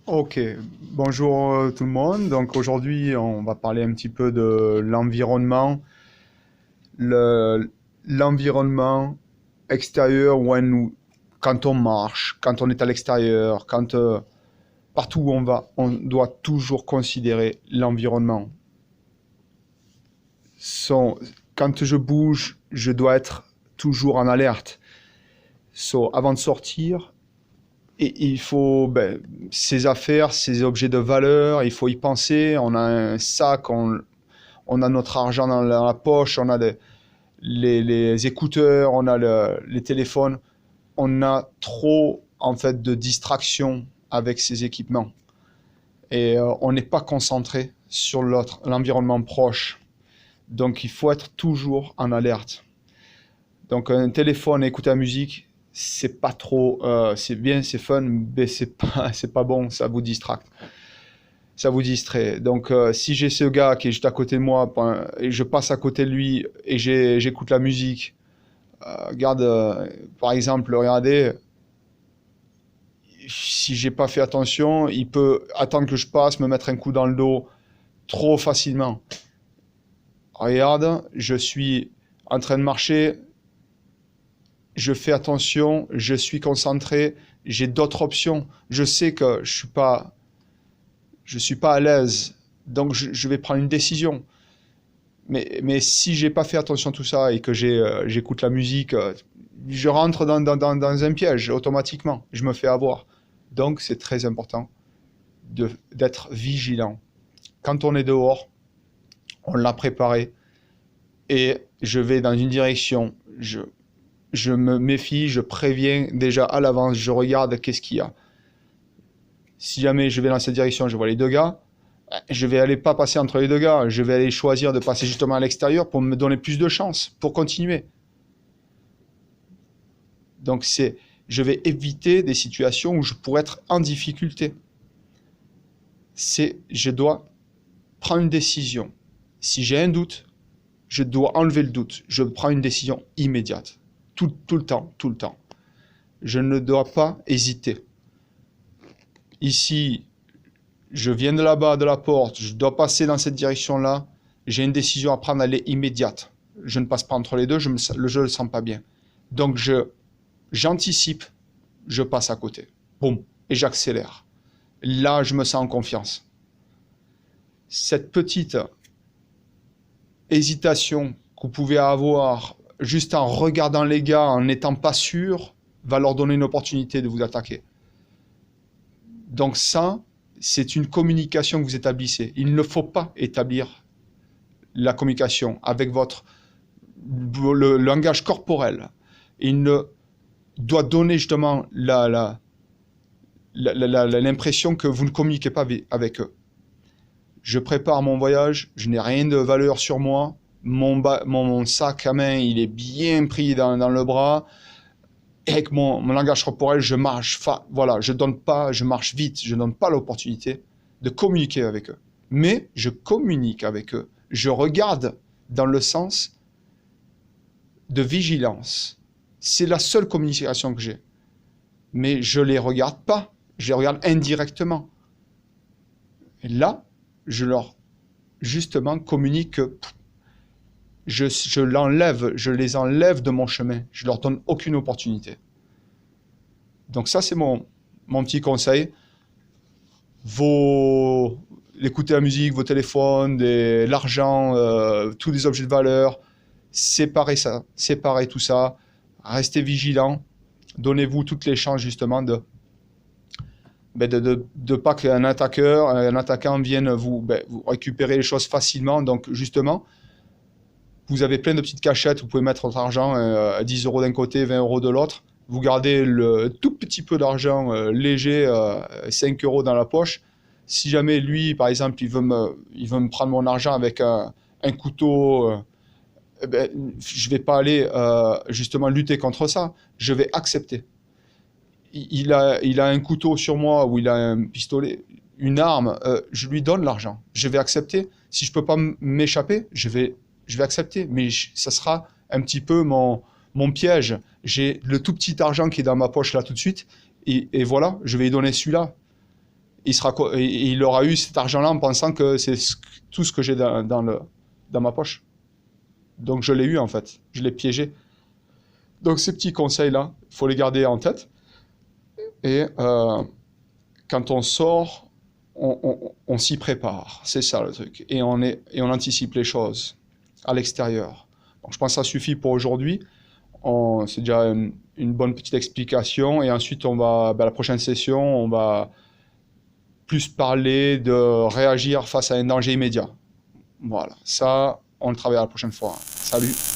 Ok, bonjour tout le monde. Donc aujourd'hui, on va parler un petit peu de l'environnement, le, l'environnement extérieur quand on marche, quand on est à l'extérieur, partout où on va, on doit toujours considérer l'environnement. Son- Quand je bouge, je dois être toujours en alerte. Avant de sortir, et il faut ses affaires, ses objets de valeur, il faut y penser. On a un sac, on a notre argent dans la poche, on a les écouteurs, on a les téléphones. On a trop en fait de distractions avec ces équipements et on n'est pas concentré sur l'environnement proche. Donc il faut être toujours en alerte. Donc un téléphone, écouter la musique, c'est pas trop, c'est bien, c'est fun, mais c'est pas bon, ça vous distracte, ça vous distrait. Donc, si j'ai ce gars qui est juste à côté de moi et je passe à côté de lui et j'écoute la musique, regarde, par exemple, regardez, si j'ai pas fait attention, il peut attendre que je passe, me mettre un coup dans le dos trop facilement. Regarde, je suis en train de marcher, je fais attention, je suis concentré, j'ai d'autres options. Je sais que je suis pas à l'aise, donc je vais prendre une décision. Mais si j'ai pas fait attention à tout ça et que j'écoute la musique, je rentre dans un piège automatiquement. Je me fais avoir. Donc c'est très important d'être vigilant. Quand on est dehors, on l'a préparé et je vais dans une direction. Je me méfie, je préviens déjà à l'avance, je regarde qu'est-ce qu'il y a. Si jamais je vais dans cette direction, je vois les deux gars, je vais aller pas passer entre les deux gars, je vais aller choisir de passer justement à l'extérieur pour me donner plus de chances, pour continuer. Donc je vais éviter des situations où je pourrais être en difficulté. Je dois prendre une décision. Si j'ai un doute, je dois enlever le doute. Je prends une décision immédiate. Tout le temps, tout le temps. Je ne dois pas hésiter. Ici, je viens de là-bas, de la porte, je dois passer dans cette direction-là. J'ai une décision à prendre, elle est immédiate. Je ne passe pas entre les deux, je ne le sens pas bien. Donc j'anticipe, je passe à côté. Boum, et j'accélère. Là, je me sens en confiance. Cette petite hésitation que vous pouvez avoir juste en regardant les gars, en n'étant pas sûr, va leur donner une opportunité de vous attaquer. Donc ça, c'est une communication que vous établissez. Il ne faut pas établir la communication avec le langage corporel. Il ne doit donner justement l'impression que vous ne communiquez pas avec eux. Je prépare mon voyage, je n'ai rien de valeur sur moi, mon sac à main, il est bien pris dans le bras, et avec mon langage corporel, je marche, voilà, je marche vite, je ne donne pas l'opportunité de communiquer avec eux. Mais je communique avec eux, je regarde dans le sens de vigilance. C'est la seule communication que j'ai. Mais je ne les regarde pas, je les regarde indirectement. Et là, je leur justement communique que je les enlève de mon chemin. Je leur donne aucune opportunité. Donc ça, c'est mon petit conseil. Écouter la musique, vos téléphones, l'argent, tous les objets de valeur, séparez tout ça. Restez vigilants. Donnez-vous toutes les chances justement de pas qu'un un attaquant vienne vous récupérer les choses facilement. Donc justement, vous avez plein de petites cachettes, vous pouvez mettre votre argent 10 euros d'un côté, 20 euros de l'autre. Vous gardez le tout petit peu d'argent léger, 5 euros dans la poche. Si jamais lui, par exemple, il veut me prendre mon argent avec un couteau, je ne vais pas aller justement lutter contre ça. Je vais accepter. Il a un couteau sur moi ou il a un pistolet, une arme, je lui donne l'argent. Je vais accepter. Si je ne peux pas m'échapper, je vais accepter. Mais ça sera un petit peu mon piège. J'ai le tout petit argent qui est dans ma poche là tout de suite. Et voilà, je vais lui donner celui-là. il aura eu cet argent-là en pensant que c'est tout ce que j'ai dans ma poche. Donc je l'ai eu en fait, je l'ai piégé. Donc ces petits conseils-là, il faut les garder en tête. Et quand on sort, on s'y prépare, c'est ça le truc. Et on anticipe les choses à l'extérieur. Donc je pense que ça suffit pour aujourd'hui. C'est déjà une bonne petite explication. Et ensuite, la prochaine session, on va plus parler de réagir face à un danger immédiat. Voilà, ça, on le travaillera la prochaine fois. Salut!